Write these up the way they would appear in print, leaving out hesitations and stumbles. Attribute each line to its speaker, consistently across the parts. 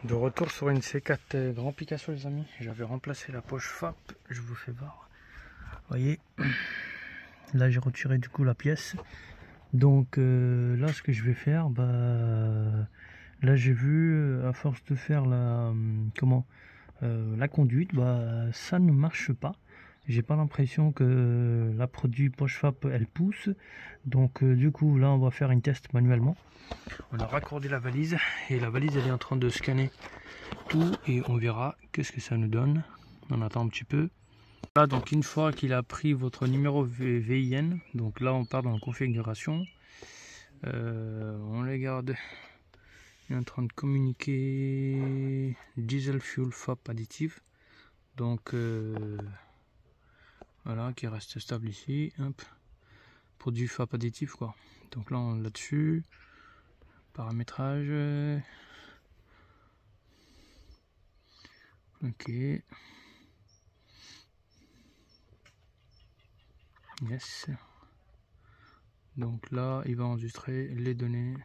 Speaker 1: De retour sur une C4 Grand Picasso les amis, j'avais remplacé la poche FAP, je vous fais voir. Vous voyez, là j'ai retiré du coup la pièce. Donc là ce que je vais faire, là j'ai vu à force de faire la conduite, ça ne marche pas. J'ai pas l'impression que la produit poche FAP elle pousse. Donc du coup là on va faire une test manuellement. On a raccordé la valise et la valise elle est en train de scanner tout et on verra qu'est-ce que ça nous donne. On attend un petit peu. Là donc une fois qu'il a pris votre numéro VIN, donc là on part dans la configuration. On les garde. Il est en train de communiquer diesel fuel FAP additif. Donc voilà, qui reste stable ici. Hop. Produit FAP additif quoi. Donc là on là-dessus. Paramétrage. Ok. Yes. Donc là, il va enregistrer les données.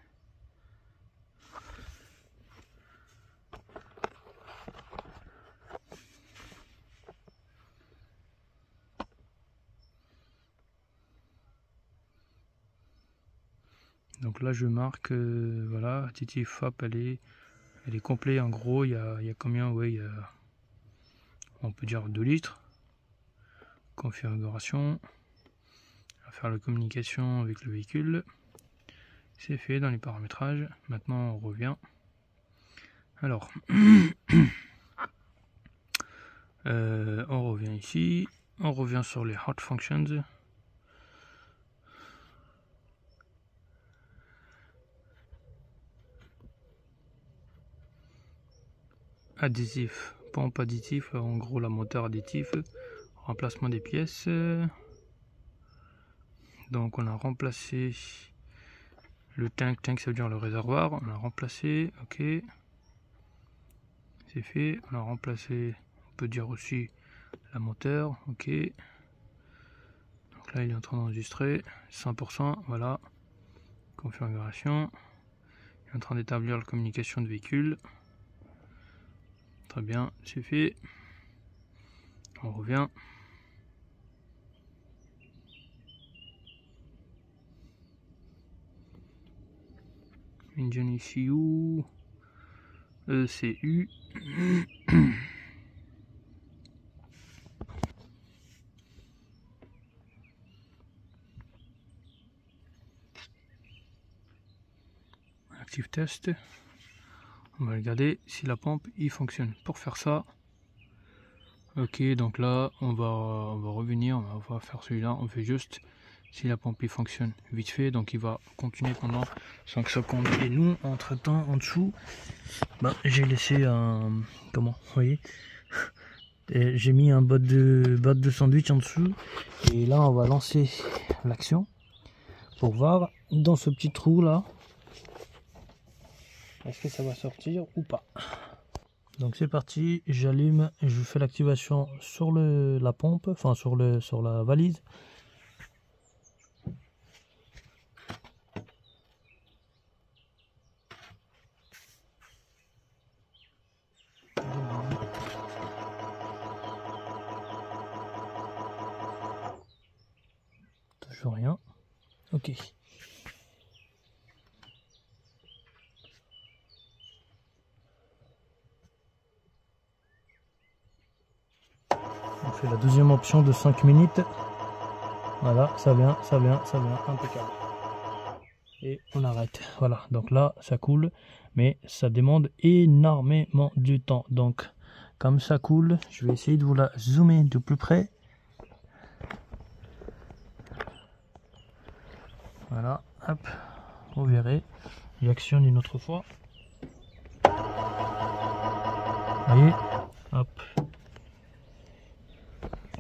Speaker 1: Donc là, je marque, voilà, additif FAP, elle est complète. En gros, il y a combien? Ouais, on peut dire 2 litres. Configuration. On va faire la communication avec le véhicule. C'est fait dans les paramétrages. Maintenant, on revient. Alors, on revient ici. On revient sur les hot functions. Additif, pompe additif, en gros la moteur additif, remplacement des pièces. Donc on a remplacé le tank, ça veut dire le réservoir, on a remplacé, ok, c'est fait. On a remplacé, on peut dire aussi la moteur, ok. Donc là il est en train d'enregistrer 100%, voilà, configuration. Il est en train d'établir la communication de véhicule. Très bien, c'est fait. On revient. Engine ECU, ECU. Active test. On va regarder si la pompe il fonctionne. Pour faire ça, ok, donc là on va revenir, on va faire celui-là. On fait juste si la pompe il fonctionne vite fait. Donc il va continuer pendant 5 secondes. Et nous, entre temps, en dessous, j'ai laissé un, comment, vous voyez, j'ai mis un bot de sandwich en dessous. Et là on va lancer l'action pour voir dans ce petit trou là. Est-ce que ça va sortir ou pas? Donc c'est parti, j'allume et je fais l'activation sur la pompe, enfin sur la valise. Toujours rien. Ok. On fait la deuxième option de 5 minutes. Voilà, ça vient, impeccable. Et on arrête. Voilà, donc là, ça coule, mais ça demande énormément de temps. Donc, comme ça coule, je vais essayer de vous la zoomer de plus près. Voilà, hop, vous verrez. J'actionne une autre fois. Vous voyez, hop.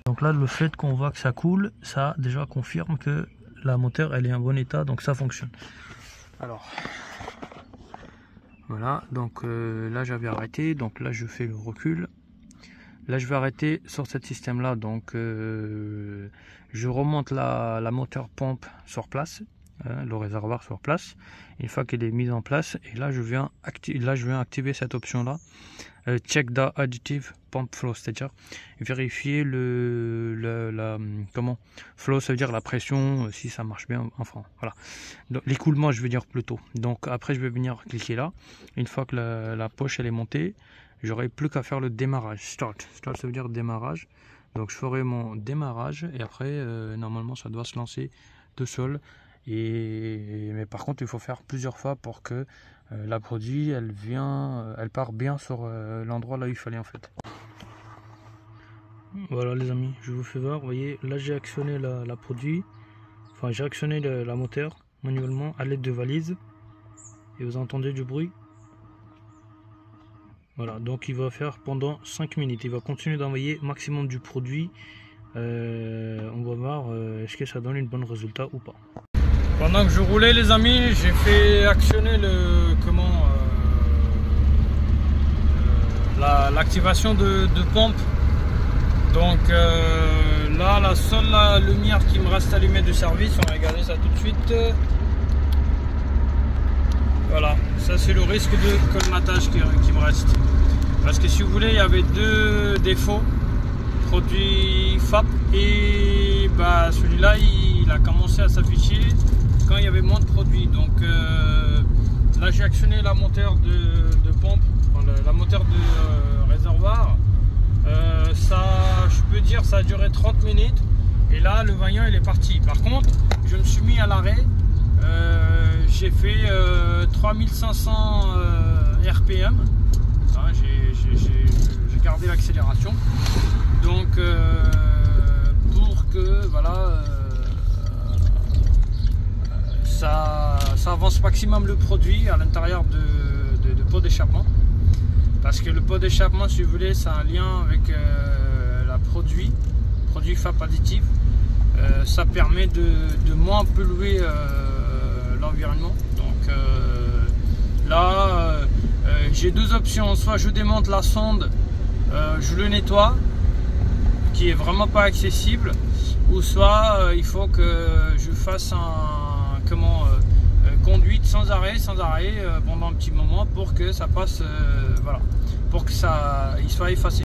Speaker 1: Donc là, le fait qu'on voit que ça coule, ça déjà confirme que la moteur elle est en bon état, donc ça fonctionne. Alors voilà, donc là j'avais arrêté, donc là je fais le recul. Là je vais arrêter sur ce système là, donc je remonte la moteur pompe sur place. le réservoir sur place. Une fois qu'elle est mise en place, et là je viens activer cette option là, check the additive pump flow, c'est-à-dire vérifier comment flow, ça veut dire la pression, si ça marche bien, enfin voilà, l'écoulement je veux dire plutôt. Donc après je vais venir cliquer là. Une fois que la poche elle est montée, j'aurai plus qu'à faire le démarrage. Start ça veut dire démarrage. Donc je ferai mon démarrage et après normalement ça doit se lancer tout seul. Mais par contre il faut faire plusieurs fois pour que la produit elle part bien sur l'endroit là où il fallait en fait. Voilà les amis, je vous fais voir, vous voyez là j'ai actionné la produit, enfin j'ai actionné la moteur manuellement à l'aide de valise et vous entendez du bruit. Voilà, donc il va faire pendant 5 minutes, il va continuer d'envoyer maximum du produit. On va voir est-ce que ça donne une bonne résultat ou pas. Pendant que je roulais les amis, j'ai fait actionner l'activation de pompe. Donc là la seule lumière qui me reste allumée du service, on va regarder ça tout de suite. Voilà, ça c'est le risque de colmatage qui me reste. Parce que si vous voulez, il y avait deux défauts, produit FAP, et bah, celui-là il a commencé à s'afficher quand il y avait moins de produits. Donc là j'ai actionné la moteur de pompe, enfin, la moteur de réservoir. Ça, je peux dire, ça a duré 30 minutes et là le vaillant il est parti. Par contre, je me suis mis à l'arrêt. J'ai fait 3500 RPM. Hein, j'ai gardé l'accélération. Donc pour que voilà ça avance maximum le produit à l'intérieur de pot d'échappement. Parce que le pot d'échappement, si vous voulez, c'est un lien avec la produit FAP additive. Ça permet de moins polluer l'environnement. Donc là, j'ai deux options. Soit je démonte la sonde, je le nettoie, qui est vraiment pas accessible, ou soit il faut que je fasse conduite sans arrêt pendant un petit moment pour que ça passe, voilà, pour que il soit effacé.